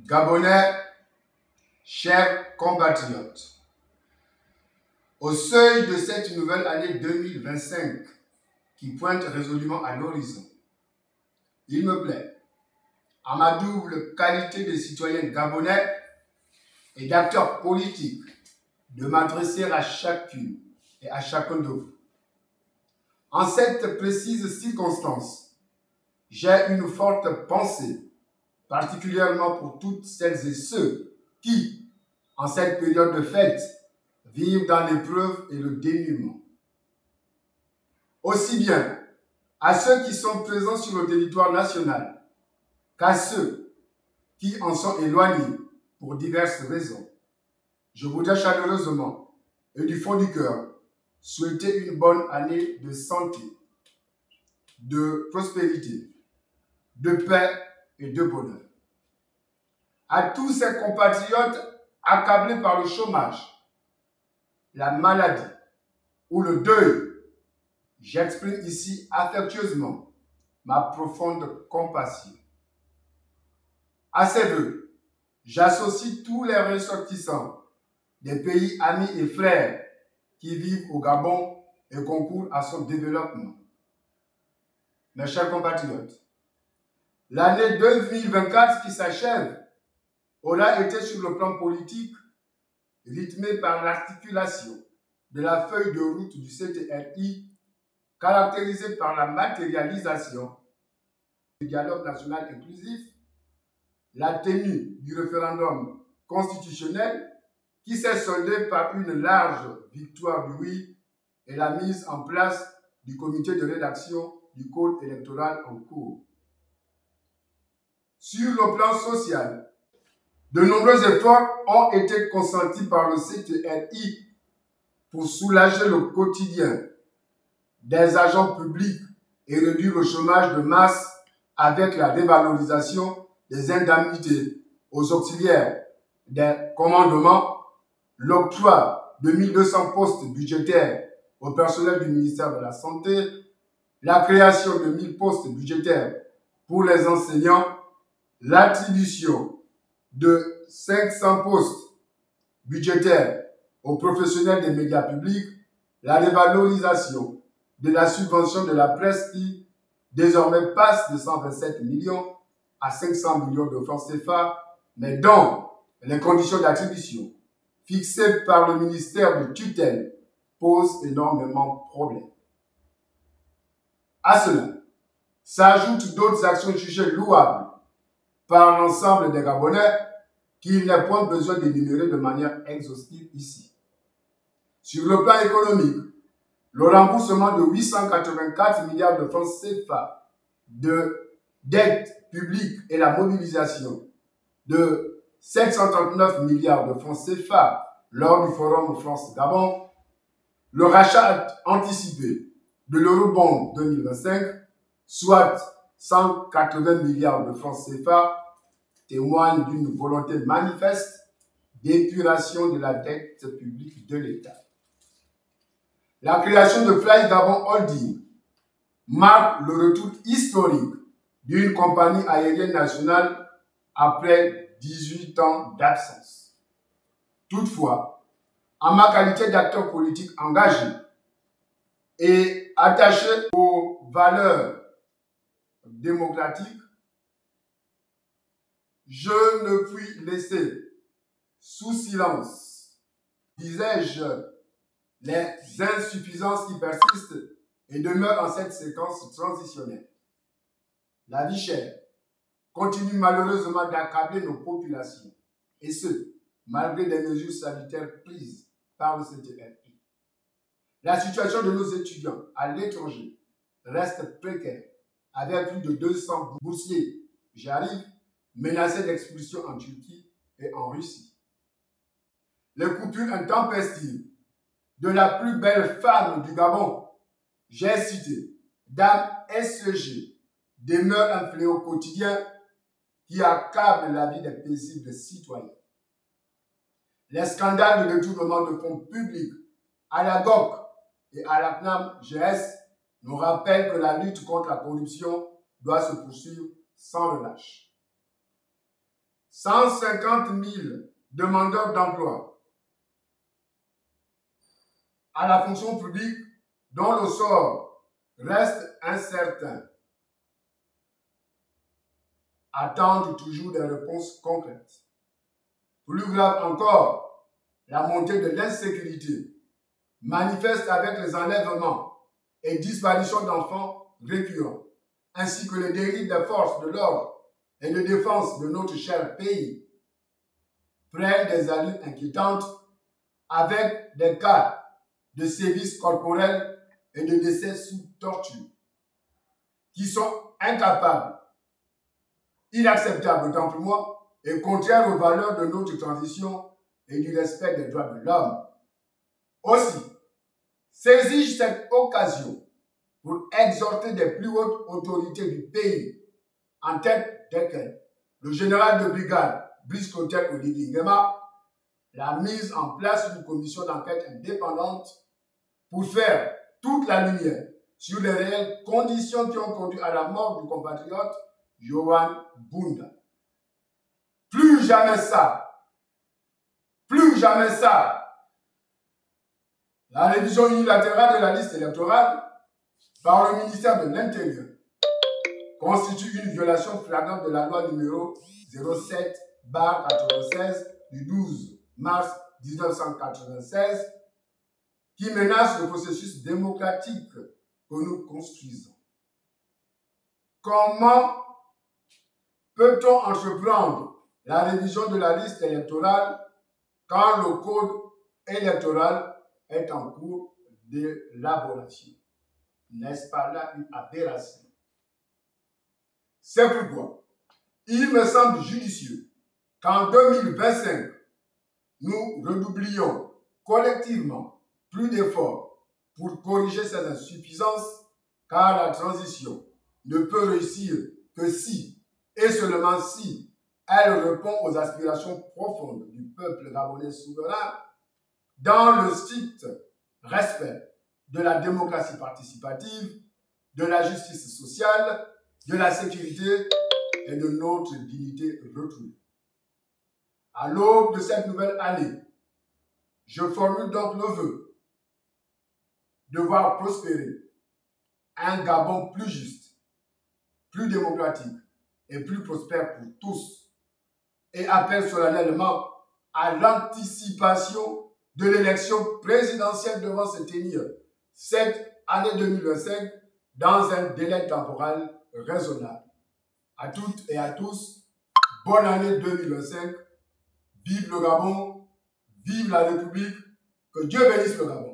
Gabonais, chers compatriotes, au seuil de cette nouvelle année 2025 qui pointe résolument à l'horizon, il me plaît, à ma double qualité de citoyen gabonais et d'acteur politique, de m'adresser à chacune et à chacun de vous. En cette précise circonstance, j'ai une forte pensée, particulièrement pour toutes celles et ceux qui, en cette période de fête, vivent dans l'épreuve et le dénuement. Aussi bien à ceux qui sont présents sur le territoire national qu'à ceux qui en sont éloignés pour diverses raisons. Je voudrais chaleureusement et du fond du cœur souhaiter une bonne année de santé, de prospérité, de paix et de bonheur. À tous ces compatriotes accablés par le chômage, la maladie ou le deuil, j'exprime ici affectueusement ma profonde compassion. À ces vœux, j'associe tous les ressortissants des pays amis et frères qui vivent au Gabon et concourent à son développement. Mes chers compatriotes, l'année 2024 qui s'achève aura été sur le plan politique rythmée par l'articulation de la feuille de route du CTRI caractérisée par la matérialisation du dialogue national inclusif, la tenue du référendum constitutionnel qui s'est soldé par une large victoire du oui et la mise en place du comité de rédaction du code électoral en cours. Sur le plan social, de nombreux efforts ont été consentis par le CTRI pour soulager le quotidien des agents publics et réduire le chômage de masse avec la dévalorisation des indemnités aux auxiliaires des commandements, l'octroi de 1200 postes budgétaires au personnel du ministère de la Santé, la création de 1000 postes budgétaires pour les enseignants, l'attribution de 500 postes budgétaires aux professionnels des médias publics, la révalorisation de la subvention de la presse qui désormais passe de 127 millions à 500 millions de francs CFA, mais dont les conditions d'attribution fixées par le ministère de tutelle posent énormément de problèmes. À cela s'ajoutent d'autres actions jugées louables par l'ensemble des Gabonais qu'il n'est point besoin d'énumérer de manière exhaustive ici. Sur le plan économique, le remboursement de 884 milliards de francs CFA de dette publique et la mobilisation de 739 milliards de francs CFA lors du Forum France-Gabon, le rachat anticipé de l'Eurobond 2025, soit 180 milliards de francs CFA, témoigne d'une volonté manifeste d'épuration de la dette publique de l'État. La création de Fly Gabon Holding marque le retour historique d'une compagnie aérienne nationale après 18 ans d'absence. Toutefois, en ma qualité d'acteur politique engagé et attaché aux valeurs démocratiques, je ne puis laisser sous silence, disais-je, les insuffisances qui persistent et demeurent en cette séquence transitionnelle. La vie chère continue malheureusement d'accabler nos populations, et ce, malgré des mesures sanitaires prises par le CTRI. La situation de nos étudiants à l'étranger reste précaire, avec plus de 200 boursiers, j'arrive, menacés d'expulsion en Turquie et en Russie. Les coupures intempestives de la plus belle femme du Gabon, j'ai cité, Dame SEG, demeure un fléau quotidien qui accable la vie des paisibles citoyens. Les scandales de détournement de fonds publics à la GOC et à la CNAM-GS nous rappellent que la lutte contre la corruption doit se poursuivre sans relâche. 150 000 demandeurs d'emploi à la fonction publique dont le sort reste incertain, attendent toujours des réponses concrètes. Plus grave encore, la montée de l'insécurité manifeste avec les enlèvements et disparitions d'enfants récurrents, ainsi que les dérives des forces de l'ordre et de défense de notre cher pays, prennent des allures inquiétantes avec des cas de sévices corporels et de décès sous torture, qui sont incapables, inacceptables tant pour moi, et contraires aux valeurs de notre transition et du respect des droits de l'homme. Aussi, saisis cette occasion pour exhorter les plus hautes autorités du pays, en tête desquelles le général de brigade Brice Clotaire Oligui Nguema, la mise en place d'une commission d'enquête indépendante pour faire toute la lumière sur les réelles conditions qui ont conduit à la mort du compatriote Yohan Bunda. Plus jamais ça, plus jamais ça. La révision unilatérale de la liste électorale par le ministère de l'Intérieur constitue une violation flagrante de la loi numéro 07/96 du 12 mars 1996 qui menace le processus démocratique que nous construisons. Comment peut-on entreprendre la révision de la liste électorale quand le code électoral est en cours d'élaboration? N'est-ce pas là une aberration? C'est pourquoi il me semble judicieux qu'en 2025, nous redoublions collectivement plus d'efforts pour corriger ces insuffisances, car la transition ne peut réussir que si, et seulement si, elle répond aux aspirations profondes du peuple gabonais souverain dans le strict respect de la démocratie participative, de la justice sociale, de la sécurité et de notre dignité retrouvée. À l'aube de cette nouvelle année, je formule donc le vœu de voir prospérer un Gabon plus juste, plus démocratique et plus prospère pour tous, et appelle solennellement à l'anticipation de l'élection présidentielle devant se tenir cette année 2025 dans un délai temporel raisonnable. À toutes et à tous, bonne année 2025, vive le Gabon, vive la République, que Dieu bénisse le Gabon.